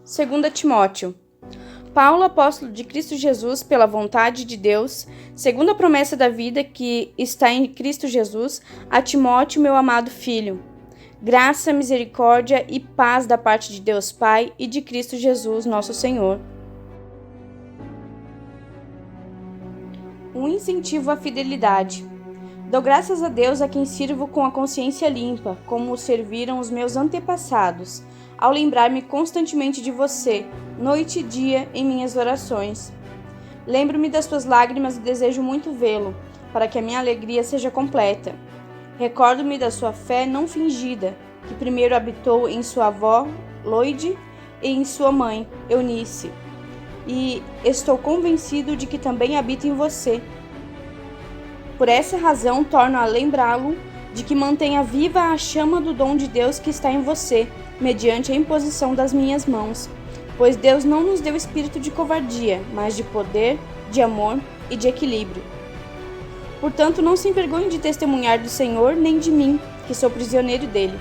2 Timóteo. Paulo, apóstolo de Cristo Jesus, pela vontade de Deus, segundo a promessa da vida que está em Cristo Jesus, a Timóteo, meu amado filho. Graça, misericórdia e paz da parte de Deus Pai e de Cristo Jesus, nosso Senhor. Um incentivo à fidelidade. Dou graças a Deus a quem sirvo com a consciência limpa, como o serviram os meus antepassados, ao lembrar-me constantemente de você, noite e dia, em minhas orações. Lembro-me das suas lágrimas e desejo muito vê-lo, para que a minha alegria seja completa. Recordo-me da sua fé não fingida, que primeiro habitou em sua avó, Loide, e em sua mãe, Eunice. E estou convencido de que também habita em você. Por essa razão, torno a lembrá-lo de que mantenha viva a chama do dom de Deus que está em você, mediante a imposição das minhas mãos. Pois Deus não nos deu espírito de covardia, mas de poder, de amor e de equilíbrio. Portanto, não se envergonhe de testemunhar do Senhor nem de mim, que sou prisioneiro dele,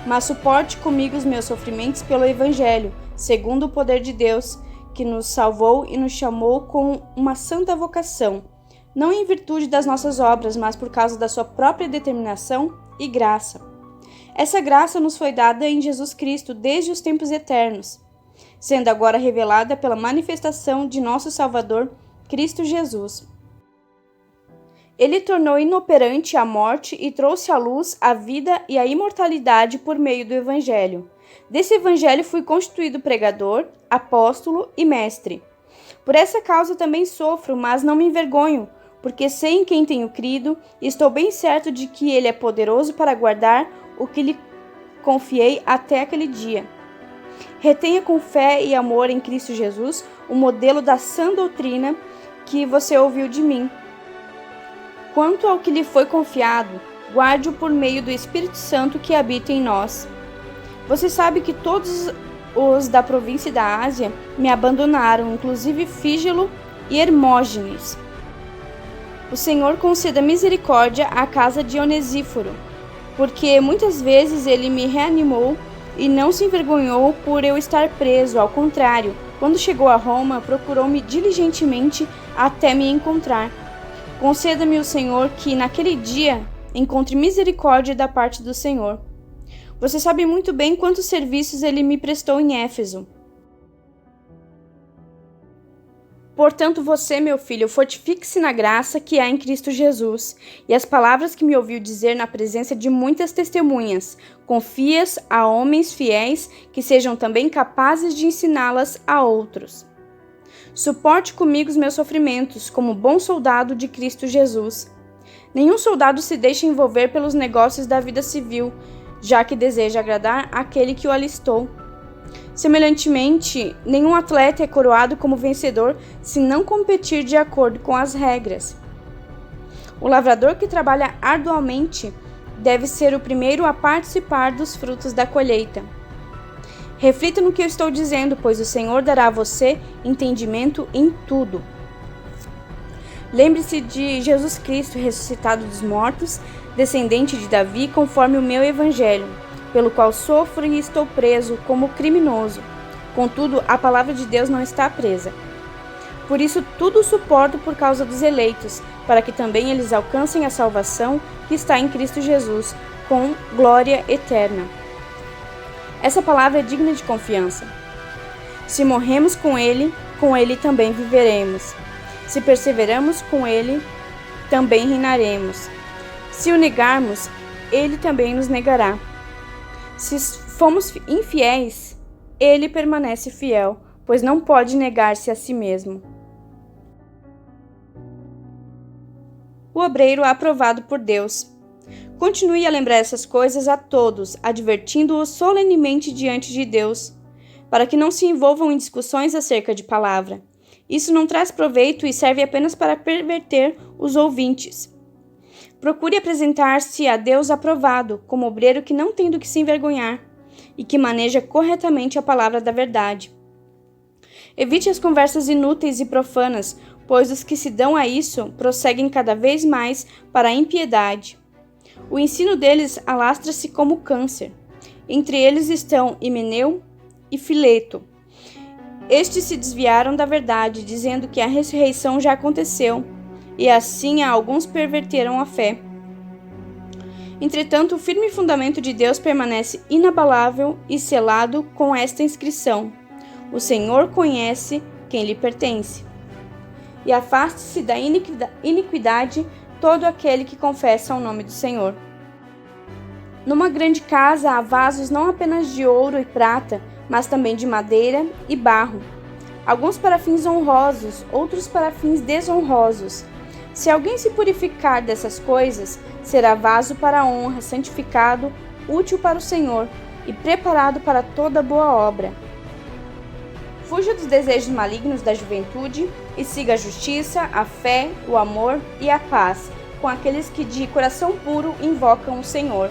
mas suporte comigo os meus sofrimentos pelo Evangelho, segundo o poder de Deus, que nos salvou e nos chamou com uma santa vocação, não em virtude das nossas obras, mas por causa da sua própria determinação e graça. Essa graça nos foi dada em Jesus Cristo desde os tempos eternos, sendo agora revelada pela manifestação de nosso Salvador, Cristo Jesus. Ele tornou inoperante a morte e trouxe à luz a vida e a imortalidade por meio do Evangelho. Desse Evangelho fui constituído pregador, apóstolo e mestre. Por essa causa também sofro, mas não me envergonho, porque sei em quem tenho crido e estou bem certo de que ele é poderoso para guardar o que lhe confiei até aquele dia. Retenha com fé e amor em Cristo Jesus o modelo da sã doutrina que você ouviu de mim. Quanto ao que lhe foi confiado, guarde-o por meio do Espírito Santo que habita em nós. Você sabe que todos os da província da Ásia me abandonaram, inclusive Fígelo e Hermógenes. O Senhor conceda misericórdia à casa de Onesíforo, porque muitas vezes ele me reanimou e não se envergonhou por eu estar preso. Ao contrário, quando chegou a Roma, procurou-me diligentemente até me encontrar. Conceda-me o Senhor que, naquele dia, encontre misericórdia da parte do Senhor. Você sabe muito bem quantos serviços ele me prestou em Éfeso. Portanto, você, meu filho, fortifique-se na graça que há em Cristo Jesus, e as palavras que me ouviu dizer na presença de muitas testemunhas, confie-as a homens fiéis que sejam também capazes de ensiná-las a outros. Suporte comigo os meus sofrimentos, como bom soldado de Cristo Jesus. Nenhum soldado se deixa envolver pelos negócios da vida civil, já que deseja agradar àquele que o alistou. Semelhantemente, nenhum atleta é coroado como vencedor se não competir de acordo com as regras. O lavrador que trabalha arduamente deve ser o primeiro a participar dos frutos da colheita. Reflita no que eu estou dizendo, pois o Senhor dará a você entendimento em tudo. Lembre-se de Jesus Cristo, ressuscitado dos mortos, descendente de Davi, conforme o meu evangelho, pelo qual sofro e estou preso como criminoso. Contudo, a palavra de Deus não está presa. Por isso, tudo suporto por causa dos eleitos, para que também eles alcancem a salvação que está em Cristo Jesus, com glória eterna. Essa palavra é digna de confiança. Se morremos com ele também viveremos. Se perseveramos com ele, também reinaremos. Se o negarmos, ele também nos negará. Se fomos infiéis, ele permanece fiel, pois não pode negar-se a si mesmo. O obreiro aprovado por Deus. Continue a lembrar essas coisas a todos, advertindo-os solenemente diante de Deus, para que não se envolvam em discussões acerca de palavra. Isso não traz proveito e serve apenas para perverter os ouvintes. Procure apresentar-se a Deus aprovado, como obreiro que não tem do que se envergonhar e que maneja corretamente a palavra da verdade. Evite as conversas inúteis e profanas, pois os que se dão a isso prosseguem cada vez mais para a impiedade. O ensino deles alastra-se como câncer. Entre eles estão Himeneu e Fileto, Estes se desviaram da verdade, dizendo que a ressurreição já aconteceu, e assim alguns perverteram a fé. Entretanto, o firme fundamento de Deus permanece inabalável e selado com esta inscrição: o Senhor conhece quem lhe pertence. E afaste-se da iniquidade todo aquele que confessa o nome do Senhor. Numa grande casa há vasos não apenas de ouro e prata, mas também de madeira e barro, alguns para fins honrosos, outros para fins desonrosos. Se alguém se purificar dessas coisas, será vaso para a honra, santificado, útil para o Senhor e preparado para toda boa obra. Fuja dos desejos malignos da juventude e siga a justiça, a fé, o amor e a paz com aqueles que de coração puro invocam o Senhor.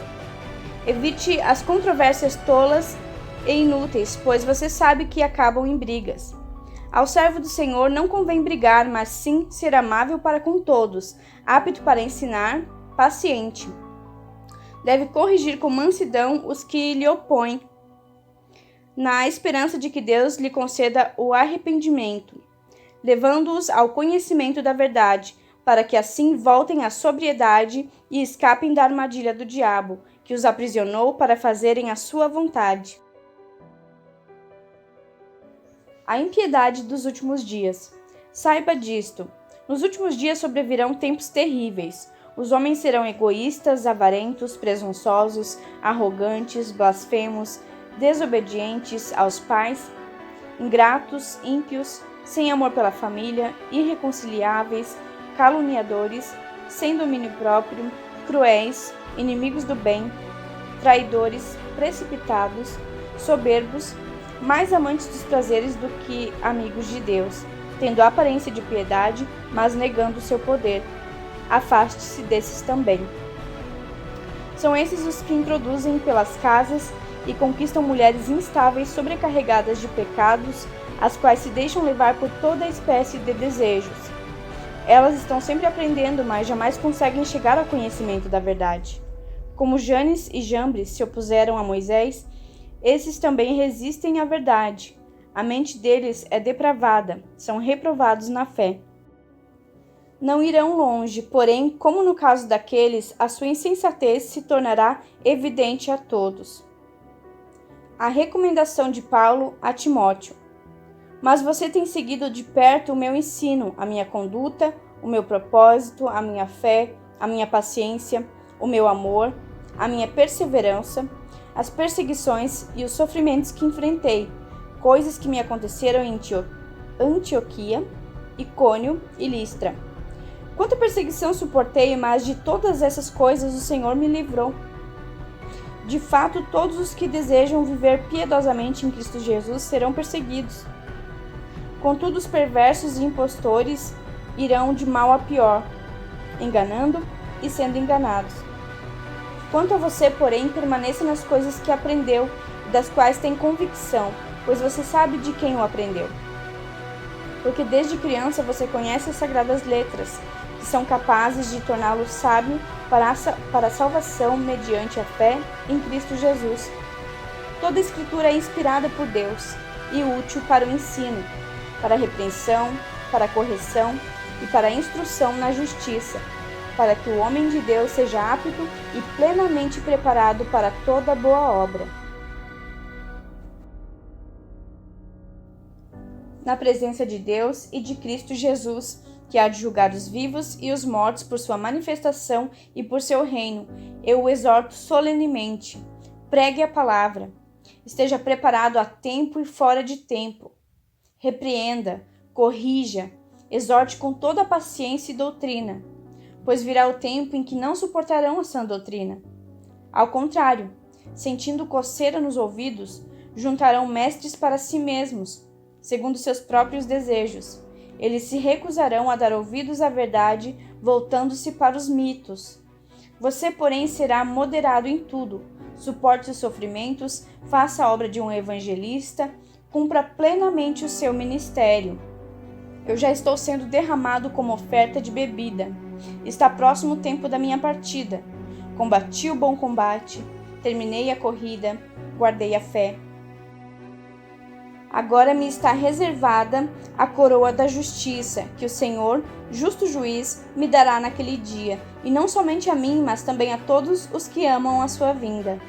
Evite as controvérsias tolas e inúteis, pois você sabe que acabam em brigas. Ao servo do Senhor não convém brigar, mas sim ser amável para com todos, apto para ensinar, paciente. Deve corrigir com mansidão os que lhe opõem, na esperança de que Deus lhe conceda o arrependimento, levando-os ao conhecimento da verdade, para que assim voltem à sobriedade e escapem da armadilha do diabo, que os aprisionou para fazerem a sua vontade. A impiedade dos últimos dias. Saiba disto: nos últimos dias sobrevirão tempos terríveis. Os homens serão egoístas, avarentos, presunçosos, arrogantes, blasfemos, desobedientes aos pais, ingratos, ímpios, sem amor pela família, irreconciliáveis, caluniadores, sem domínio próprio, cruéis, inimigos do bem, traidores, precipitados, soberbos, mais amantes dos prazeres do que amigos de Deus, tendo a aparência de piedade, mas negando o seu poder. Afaste-se desses também. São esses os que introduzem pelas casas e conquistam mulheres instáveis sobrecarregadas de pecados, as quais se deixam levar por toda espécie de desejos. Elas estão sempre aprendendo, mas jamais conseguem chegar ao conhecimento da verdade. Como Janes e Jambres se opuseram a Moisés, esses também resistem à verdade. A mente deles é depravada, são reprovados na fé. Não irão longe, porém, como no caso daqueles, a sua insensatez se tornará evidente a todos. A recomendação de Paulo a Timóteo. Mas você tem seguido de perto o meu ensino, a minha conduta, o meu propósito, a minha fé, a minha paciência, o meu amor, a minha perseverança, as perseguições e os sofrimentos que enfrentei, coisas que me aconteceram em Antioquia, Icônio e Listra. Quanta perseguição suportei, mas de todas essas coisas o Senhor me livrou. De fato, todos os que desejam viver piedosamente em Cristo Jesus serão perseguidos. Contudo, os perversos e impostores irão de mal a pior, enganando e sendo enganados. Quanto a você, porém, permaneça nas coisas que aprendeu e das quais tem convicção, pois você sabe de quem o aprendeu. Porque desde criança você conhece as sagradas letras, que são capazes de torná-lo sábio para a salvação mediante a fé em Cristo Jesus. Toda a Escritura é inspirada por Deus e útil para o ensino, para a repreensão, para a correção e para a instrução na justiça, para que o homem de Deus seja apto e plenamente preparado para toda boa obra. Na presença de Deus e de Cristo Jesus, que há de julgar os vivos e os mortos por sua manifestação e por seu reino, eu o exorto solenemente. Pregue a palavra. Esteja preparado a tempo e fora de tempo. Repreenda, corrija, exorte com toda a paciência e doutrina, pois virá o tempo em que não suportarão a sã doutrina. Ao contrário, sentindo coceira nos ouvidos, juntarão mestres para si mesmos, segundo seus próprios desejos. Eles se recusarão a dar ouvidos à verdade, voltando-se para os mitos. Você, porém, será moderado em tudo, suporte os sofrimentos, faça a obra de um evangelista, cumpra plenamente o seu ministério. Eu já estou sendo derramado como oferta de bebida. Está próximo o tempo da minha partida. Combati o bom combate, terminei a corrida, guardei a fé. Agora me está reservada a coroa da justiça, que o Senhor, justo juiz, me dará naquele dia, e não somente a mim, mas também a todos os que amam a sua vinda.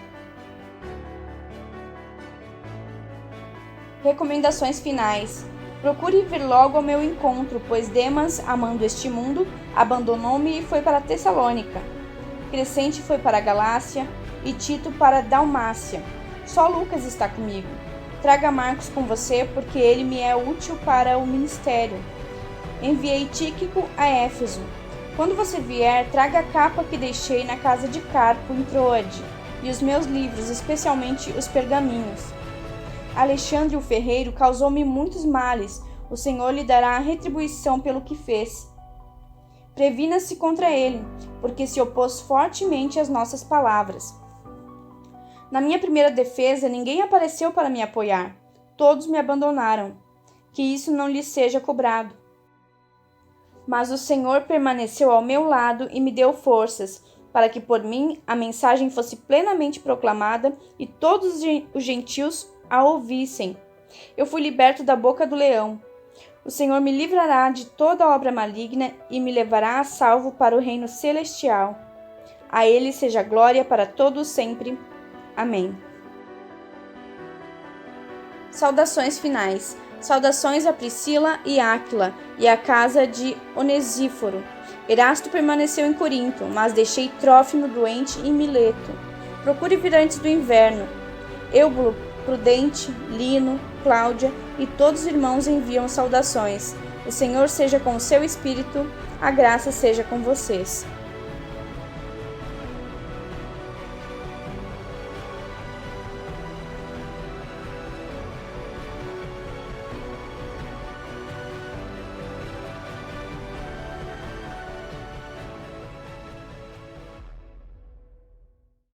Recomendações finais. Procure vir logo ao meu encontro, pois Demas, amando este mundo, abandonou-me e foi para Tessalônica. Crescente foi para a Galácia e Tito para a Dalmácia. Só Lucas está comigo. Traga Marcos com você, porque ele me é útil para o ministério. Enviei Tíquico a Éfeso. Quando você vier, traga a capa que deixei na casa de Carpo em Troade, e os meus livros, especialmente os pergaminhos. Alexandre o ferreiro causou-me muitos males. O Senhor lhe dará a retribuição pelo que fez. Previna-se contra ele, porque se opôs fortemente às nossas palavras. Na minha primeira defesa, ninguém apareceu para me apoiar. Todos me abandonaram. Que isso não lhe seja cobrado. Mas o Senhor permaneceu ao meu lado e me deu forças, para que por mim a mensagem fosse plenamente proclamada e todos os gentios a ouvissem. Eu fui liberto da boca do leão. O Senhor me livrará de toda obra maligna e me levará a salvo para o reino celestial. A ele seja glória para todos sempre. Amém. Saudações finais. Saudações a Priscila e Áquila e à casa de Onesíforo. Erasto permaneceu em Corinto, mas deixei Trófimo doente em Mileto. Procure vir antes do inverno. Eubulo, Prudente, Lino, Cláudia e todos os irmãos enviam saudações. O Senhor seja com o seu espírito, a graça seja com vocês.